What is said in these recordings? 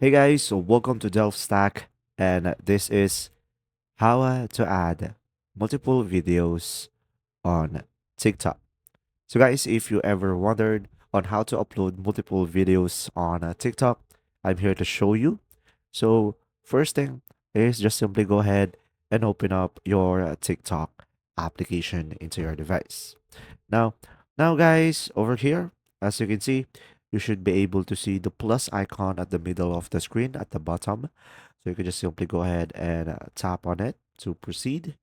Hey guys, so welcome to Delve Stack, and this is how to add multiple videos on TikTok. So, guys, if you ever wondered on how to upload multiple videos on TikTok, I'm here to show you. So, first thing is just simply go ahead and open up your TikTok application into your device. Now, now guys, over here, as you can see, you should be able to see the plus icon at the middle of the screen at the bottom. So you can just simply go ahead and tap on it to proceed.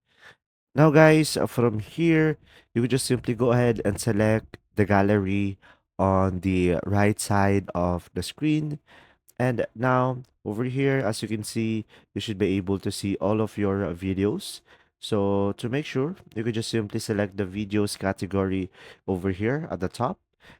Now guys, from here, you can just simply go ahead and select the gallery on the right side of the screen. And now over here, as you can see, you should be able to see all of your videos. So to make sure, you could just simply select the videos category over here at the top.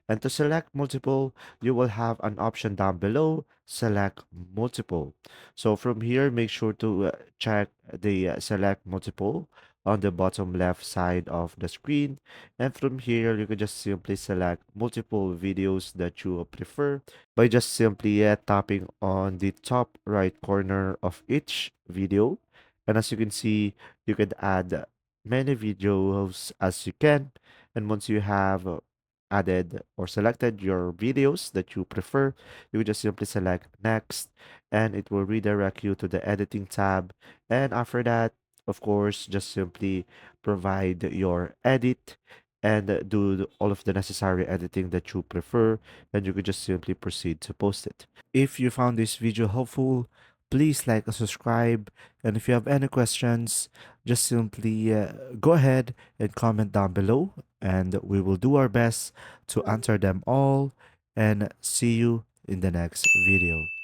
And to select multiple, you will have an option down below, select multiple. So from here, make sure to check the select multiple on the bottom left side of the screen. And from here, you can just simply select multiple videos that you prefer by just simply tapping on the top right corner of each video. And as you can see, you can add many videos as you can. And once you have added or selected your videos that you prefer, you just simply select next and it will redirect you to the editing tab. And after that, of course, just simply provide your edit and do all of the necessary editing that you prefer, and you could just simply proceed to post it. If you found this video helpful, please like and subscribe. And if you have any questions, just simply go ahead and comment down below, and we will do our best to answer them all. And see you in the next video.